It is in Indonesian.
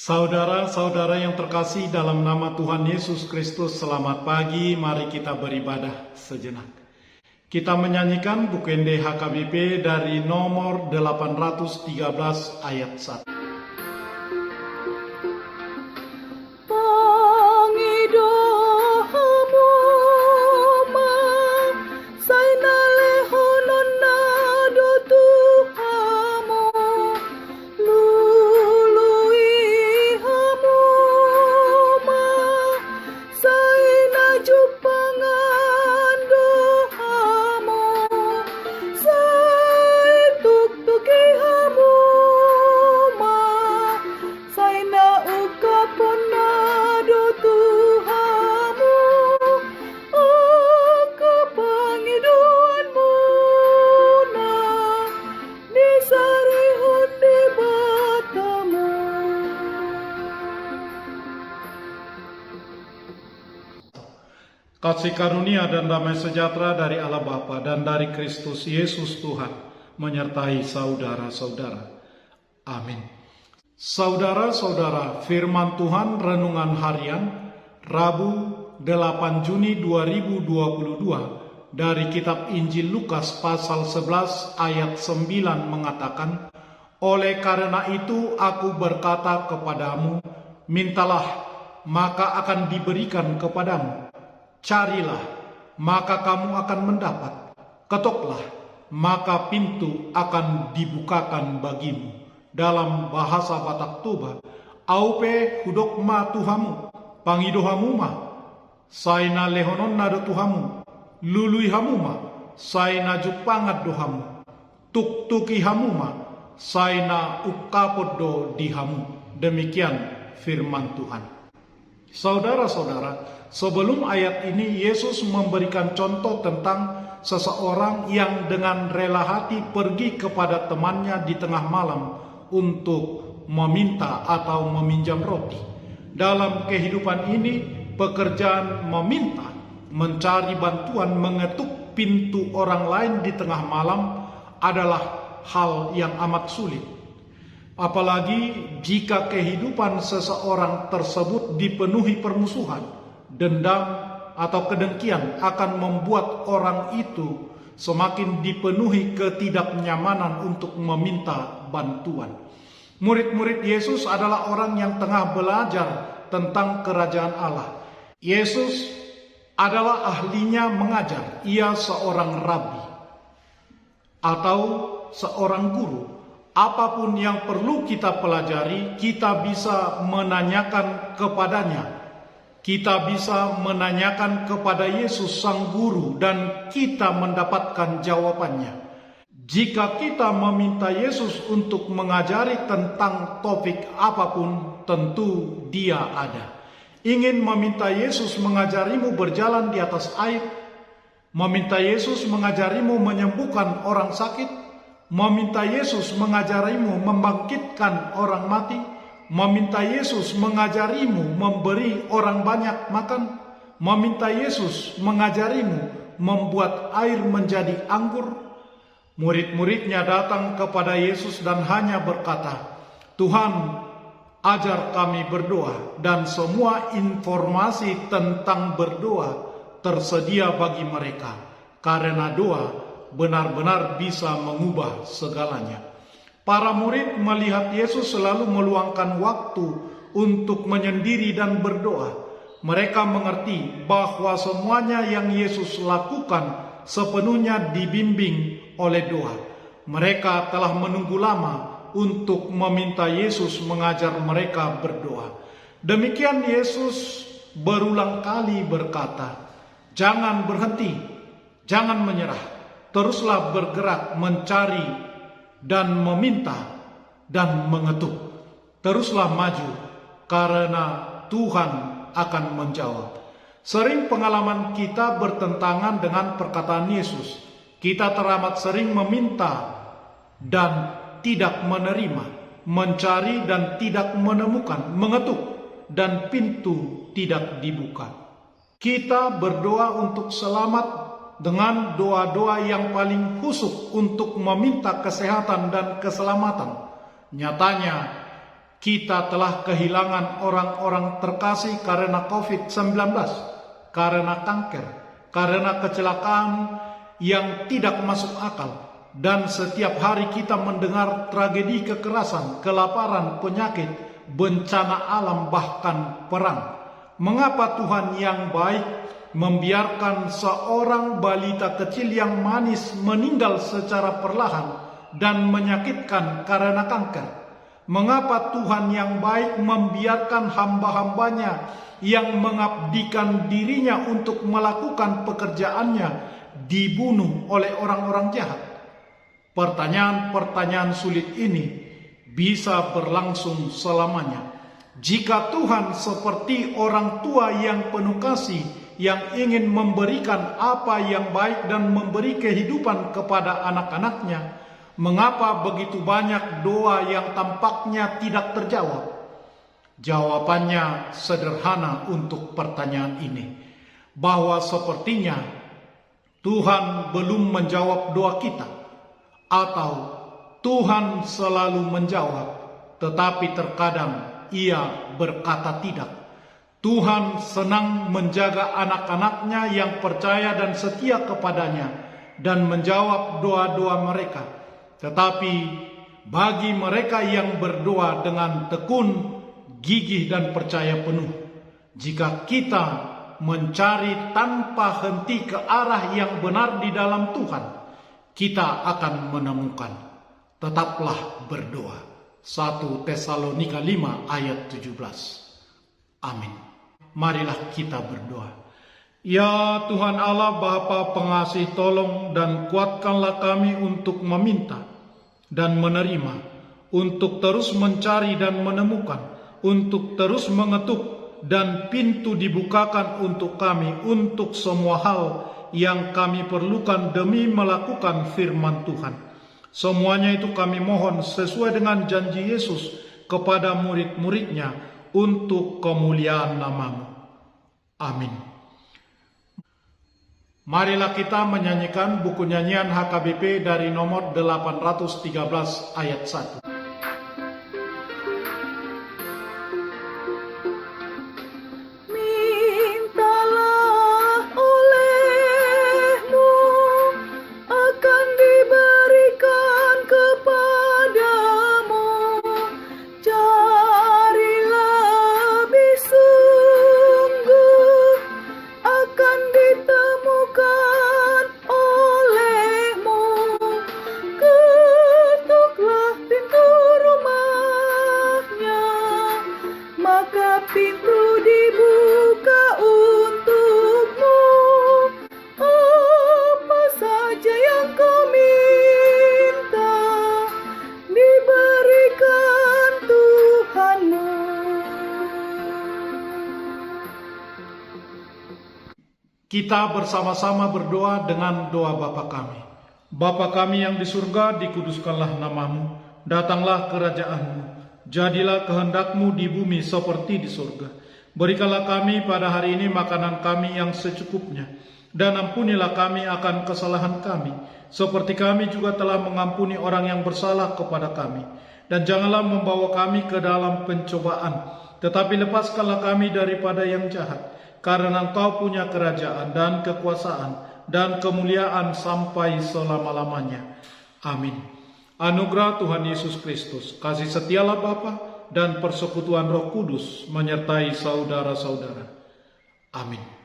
Saudara-saudara yang terkasih dalam nama Tuhan Yesus Kristus, selamat pagi, mari kita beribadah sejenak. Kita menyanyikan Bukende HKBP dari nomor 813 ayat 1. Kasih karunia dan damai sejahtera dari Allah Bapa dan dari Kristus Yesus Tuhan menyertai saudara-saudara. Amin. Saudara-saudara, firman Tuhan renungan harian Rabu 8 Juni 2022 dari kitab Injil Lukas pasal 11 ayat 9 mengatakan, "Oleh karena itu aku berkata kepadamu, mintalah, maka akan diberikan kepadamu. Carilah, maka kamu akan mendapat. Ketoklah, maka pintu akan dibukakan bagimu." Dalam bahasa Batak Toba, aupe hudok ma tuhamu, pangidohamu ma, saina lehonon nado tuhamu, lului hamuma, saina jupangat dohamu, tuk-tuki hamuma, saina ukapodo dihamu. Demikian firman Tuhan. Saudara-saudara, sebelum ayat ini Yesus memberikan contoh tentang seseorang yang dengan rela hati pergi kepada temannya di tengah malam untuk meminta atau meminjam roti. Dalam kehidupan ini, pekerjaan meminta, mencari bantuan, mengetuk pintu orang lain di tengah malam adalah hal yang amat sulit. Apalagi jika kehidupan seseorang tersebut dipenuhi permusuhan, dendam, atau kedengkian akan membuat orang itu semakin dipenuhi ketidaknyamanan untuk meminta bantuan. Murid-murid Yesus adalah orang yang tengah belajar tentang kerajaan Allah. Yesus adalah ahlinya mengajar. Ia seorang rabi atau seorang guru. Apapun yang perlu kita pelajari, kita bisa menanyakan kepadanya. Kita bisa menanyakan kepada Yesus sang guru dan kita mendapatkan jawabannya. Jika kita meminta Yesus untuk mengajari tentang topik apapun, tentu Dia ada. Ingin meminta Yesus mengajarimu berjalan di atas air, meminta Yesus mengajarimu menyembuhkan orang sakit, meminta Yesus mengajarimu membangkitkan orang mati, meminta Yesus mengajarimu memberi orang banyak makan, meminta Yesus mengajarimu membuat air menjadi anggur. Murid-muridnya datang kepada Yesus dan hanya berkata, "Tuhan, ajar kami berdoa," dan semua informasi tentang berdoa tersedia bagi mereka, karena doa benar-benar bisa mengubah segalanya. Para murid melihat Yesus selalu meluangkan waktu untuk menyendiri dan berdoa. Mereka mengerti bahwa semuanya yang Yesus lakukan sepenuhnya dibimbing oleh doa. Mereka telah menunggu lama untuk meminta Yesus mengajar mereka berdoa. Demikian Yesus berulang kali berkata, "Jangan berhenti, jangan menyerah. Teruslah bergerak mencari dan meminta dan mengetuk. Teruslah maju karena Tuhan akan menjawab." Sering pengalaman kita bertentangan dengan perkataan Yesus. Kita teramat sering meminta dan tidak menerima, mencari dan tidak menemukan, mengetuk dan pintu tidak dibuka. Kita berdoa untuk selamat dengan doa-doa yang paling khusyuk untuk meminta kesehatan dan keselamatan. Nyatanya, kita telah kehilangan orang-orang terkasih karena COVID-19, karena kanker, karena kecelakaan yang tidak masuk akal. Dan setiap hari kita mendengar tragedi kekerasan, kelaparan, penyakit, bencana alam, bahkan perang. Mengapa Tuhan yang baik membiarkan seorang balita kecil yang manis meninggal secara perlahan dan menyakitkan karena kanker? Mengapa Tuhan yang baik membiarkan hamba-hambanya yang mengabdikan dirinya untuk melakukan pekerjaannya dibunuh oleh orang-orang jahat? Pertanyaan-pertanyaan sulit ini bisa berlangsung selamanya. Jika Tuhan seperti orang tua yang penuh kasih, yang ingin memberikan apa yang baik dan memberi kehidupan kepada anak-anaknya, mengapa begitu banyak doa yang tampaknya tidak terjawab? Jawabannya sederhana untuk pertanyaan ini, bahwa sepertinya Tuhan belum menjawab doa kita. Atau Tuhan selalu menjawab, tetapi terkadang Ia berkata tidak. Tuhan senang menjaga anak-anaknya yang percaya dan setia kepadanya dan menjawab doa-doa mereka. Tetapi bagi mereka yang berdoa dengan tekun, gigih dan percaya penuh, jika kita mencari tanpa henti ke arah yang benar di dalam Tuhan, kita akan menemukan. Tetaplah berdoa. 1 Tesalonika 5 ayat 17. Amin. Marilah kita berdoa. Ya Tuhan Allah Bapa pengasih, tolong dan kuatkanlah kami untuk meminta dan menerima, untuk terus mencari dan menemukan, untuk terus mengetuk dan pintu dibukakan untuk kami untuk semua hal yang kami perlukan demi melakukan firman Tuhan. Semuanya itu kami mohon sesuai dengan janji Yesus kepada murid-muridnya untuk kemuliaan nama-Mu. Amin. Marilah kita menyanyikan buku nyanyian HKBP dari nomor 813 ayat 1. Pintu dibuka untukmu, apa saja yang kau minta diberikan Tuhanmu. Kita bersama-sama berdoa dengan doa Bapa kami. Bapa kami yang di surga, dikuduskanlah nama-Mu, datanglah kerajaan-Mu. Jadilah kehendak-Mu di bumi seperti di surga. Berikanlah kami pada hari ini makanan kami yang secukupnya. Dan ampunilah kami akan kesalahan kami, seperti kami juga telah mengampuni orang yang bersalah kepada kami. Dan janganlah membawa kami ke dalam pencobaan, tetapi lepaskanlah kami daripada yang jahat. Karena Engkau punya kerajaan dan kekuasaan dan kemuliaan sampai selama-lamanya. Amin. Anugerah Tuhan Yesus Kristus, kasih setialah Bapa dan persekutuan Roh Kudus menyertai saudara-saudara. Amin.